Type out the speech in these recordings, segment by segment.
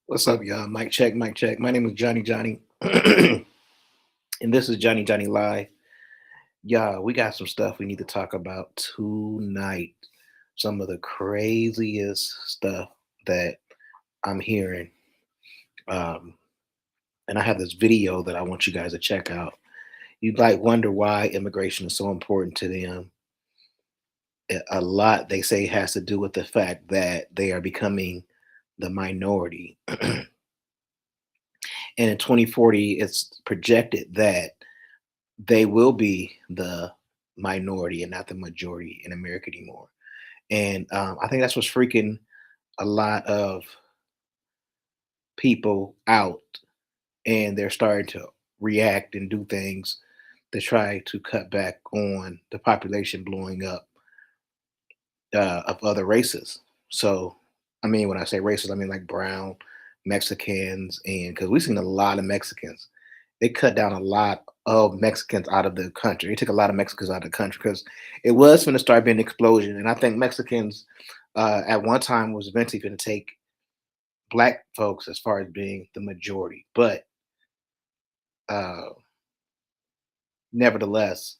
What's up, y'all? Mic check, mic check. My name is Johnny, and this is Johnny Live. Y'all, we got some stuff we need to talk about tonight. Some of the craziest stuff that I'm hearing. Um, and I have this video that I want you guys to check out. You might wonder why immigration is so important to them. A lot they say has to do with the fact that they are becoming the minority. And in 2040, it's projected that they will be the minority and not the majority in America anymore. And I think that's what's freaking a lot of people out, and they're starting to react and do things to try to cut back on the population blowing up of other races. So, I mean, when I say races, I mean like brown, Mexicans, and because we've seen a lot of Mexicans. They cut down a lot of Mexicans out of the country. They took a lot of Mexicans out of the country because it was going to start being an explosion. And I think Mexicans at one time was eventually going to take black folks as far as being the majority. But uh, nevertheless,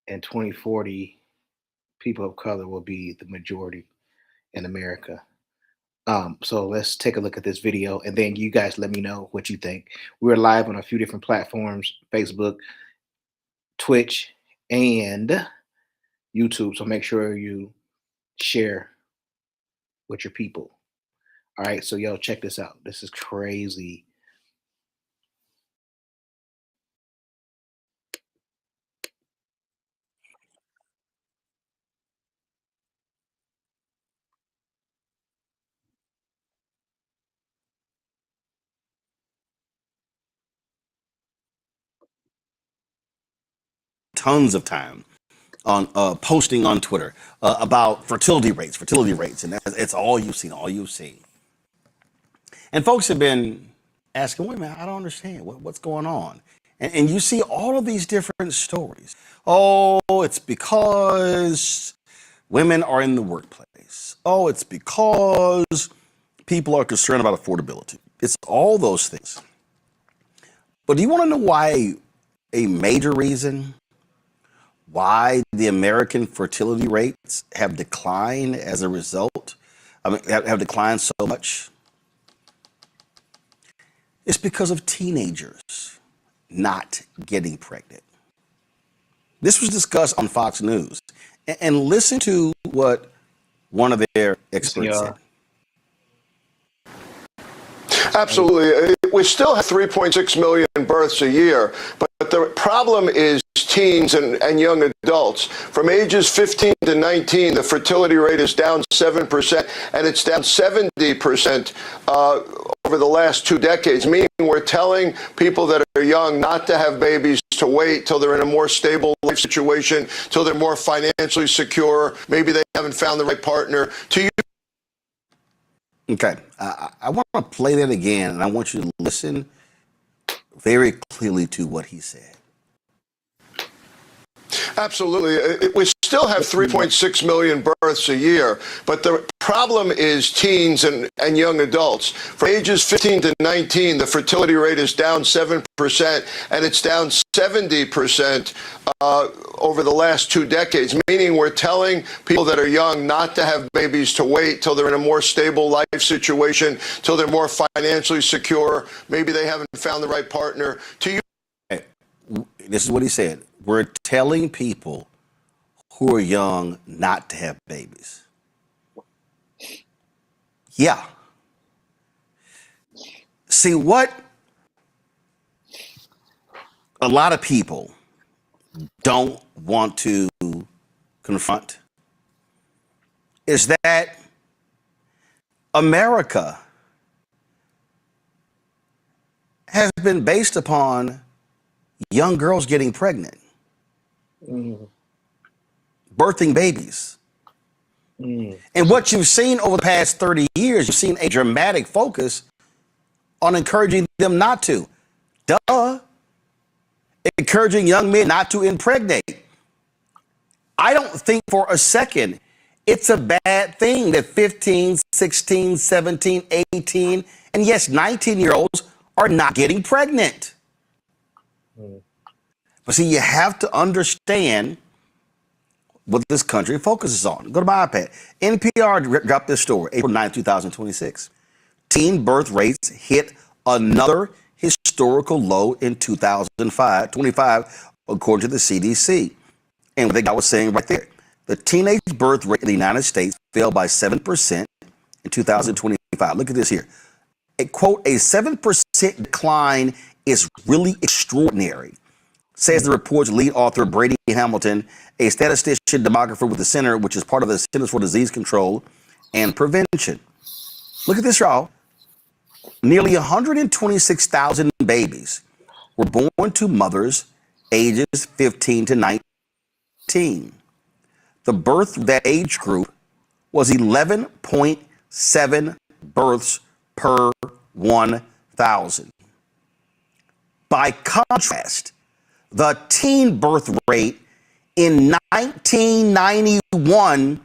in 2040, people of color will be the majority in America. So let's take a look at this video and then you guys let me know what you think. We're live on a few different platforms, Facebook, Twitch, and YouTube. So make sure you share with your people. All right, so yo, check this out. This is crazy. Tons of time on posting on Twitter about fertility rates, and it's all you've seen, And folks have been asking, wait a minute, I don't understand what's going on. And you see all of these different stories. Oh, it's because women are in the workplace. Oh, it's because people are concerned about affordability. It's all those things. But do you want to know why a major reason why the American fertility rates have declined as a result? I mean, have declined so much? It's because of teenagers not getting pregnant. This was discussed on Fox News. And listen to what one of their experts said. Absolutely. We still have 3.6 million births a year, but the problem is teens and young adults. From ages 15 to 19, the fertility rate is down 7%, and it's down 70% over the last 2 decades, meaning we're telling people that are young not to have babies, to wait till they're in a more stable life situation, till they're more financially secure, maybe they haven't found the right partner. Okay, I want to play that again, and I want you to listen very clearly to what he said. Absolutely. We still have 3.6 million births a year, but the problem is teens and young adults. From ages 15 to 19, the fertility rate is down 7%, and it's down 70% over the last 2 decades, meaning we're telling people that are young not to have babies, to wait till they're in a more stable life situation, till they're more financially secure, maybe they haven't found the right partner. This is what he said. We're telling people who are young not to have babies. Yeah. See, what a lot of people don't want to confront is that America has been based upon young girls getting pregnant, birthing babies. And what you've seen over the past 30 years, you've seen a dramatic focus on encouraging them not to. Duh. Encouraging young men not to impregnate. I don't think for a second It's a bad thing that 15, 16, 17, 18, and yes, 19-year-olds are not getting pregnant. But see, you have to understand what this country focuses on. Go to my iPad. NPR dropped this story, April 9, 2026. Teen birth rates hit another historical low in 2025, according to the CDC. And what the guy was saying right there, the teenage birth rate in the United States fell by 7% in 2025. Look at this here. Quote, a 7% decline is really extraordinary, says the report's lead author, Brady Hamilton, a statistician demographer with the center, which is part of the Centers for Disease Control and Prevention. Look at this, y'all. Nearly 126,000 babies were born to mothers ages 15 to 19. The birth of that age group was 11.7 births per 1,000. By contrast, the teen birth rate in 1991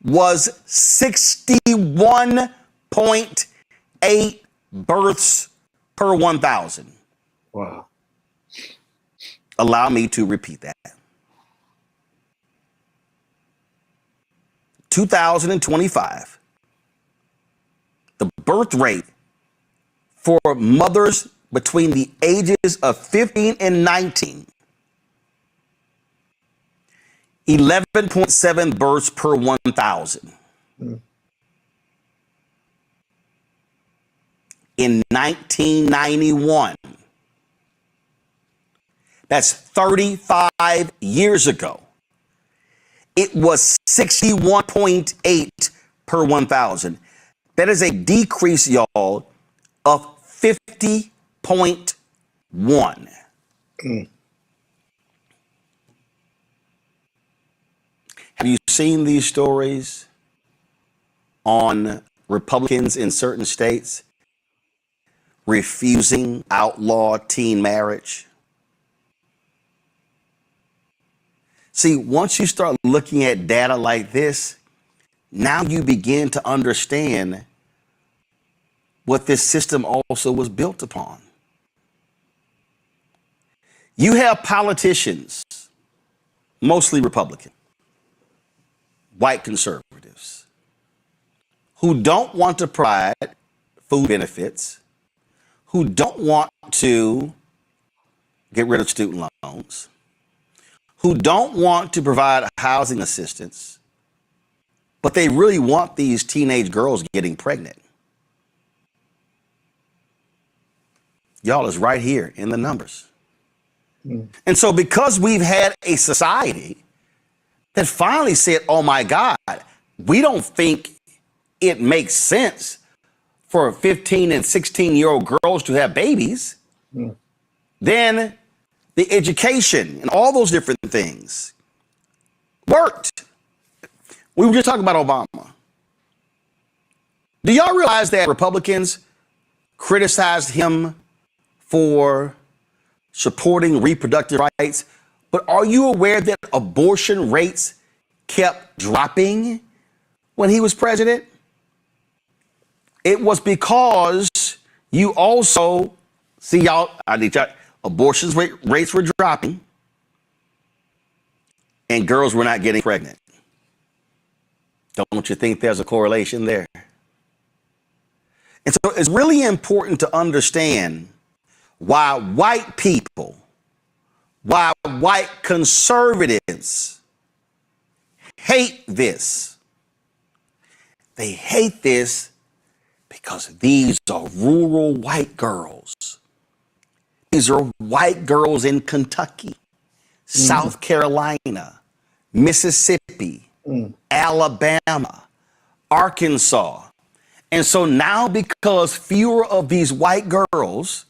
was 61.8 births per 1,000. Wow. Allow me to repeat that. 2025, the birth rate for mothers between the ages of 15 and 19, 11.7 births per 1,000. In 1991, that's 35 years ago, it was 61.8 per 1,000. That is a decrease, y'all, of 50.1. Have you seen these stories on Republicans in certain states refusing outlaw teen marriage? See, once you start looking at data like this, now you begin to understand what this system also was built upon. You have politicians, mostly Republican, white conservatives, who don't want to provide food benefits, who don't want to get rid of student loans, who don't want to provide housing assistance, but they really want these teenage girls getting pregnant. Y'all, is right here in the numbers. And so because we've had a society that finally said, oh my God, we don't think it makes sense for 15 and 16-year-old girls to have babies, then the education and all those different things worked. We were just talking about Obama. Do y'all realize that Republicans criticized him for supporting reproductive rights? But are you aware that abortion rates kept dropping when he was president? It was because you also, see y'all, abortion rates were dropping and girls were not getting pregnant. Don't you think there's a correlation there? And so it's really important to understand why white people, why white conservatives hate this. They hate this because these are rural white girls. These are white girls in Kentucky, South Carolina, Mississippi, Alabama, Arkansas. And so now, because fewer of these white girls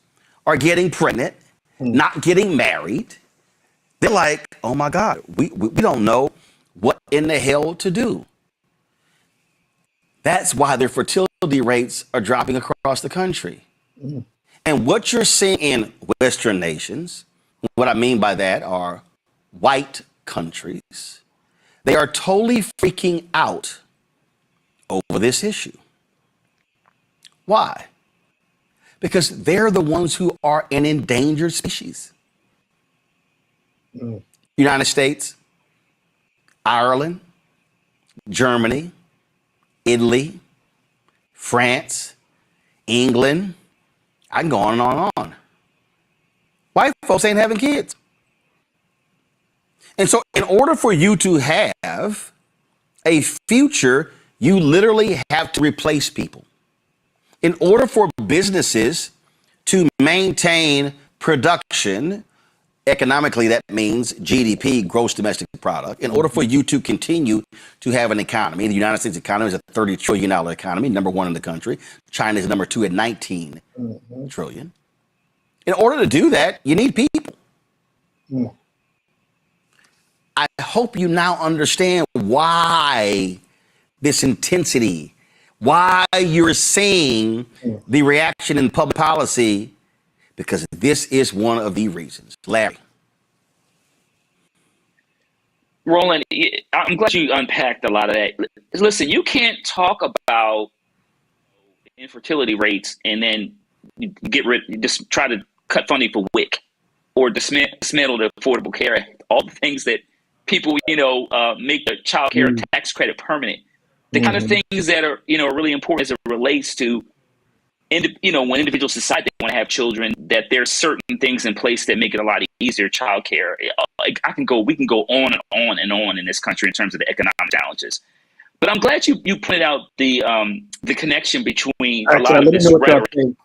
are getting pregnant, not getting married, they're like, oh my God, we don't know what in the hell to do. That's why their fertility rates are dropping across the country. And what you're seeing in Western nations, what I mean by that are white countries, They are totally freaking out over this issue. Why? Because they're the ones who are an endangered species. United States, Ireland, Germany, Italy, France, England. I can go on and on and on. White folks ain't having kids. And so in order for you to have a future, you literally have to replace people. In order for businesses to maintain production, economically, that means GDP, gross domestic product. In order for you to continue to have an economy, the United States economy is a $30 trillion economy, number one in the country. China is number two at 19 trillion. In order to do that, you need people. I hope you now understand why this intensity, why you're seeing the reaction in public policy, because this is one of the reasons. Larry. Roland, I'm glad you unpacked a lot of that. Listen, you can't talk about infertility rates and then just try to cut funding for WIC or dismantle the Affordable Care Act, all the things that people, make the child care tax credit permanent. The kind of things that are, really important as it relates to, when individuals decide they want to have children, that there's certain things in place that make it a lot easier. Child care, we can go on and on and on in this country in terms of the economic challenges. But I'm glad you pointed out the connection between a lot of this rhetoric.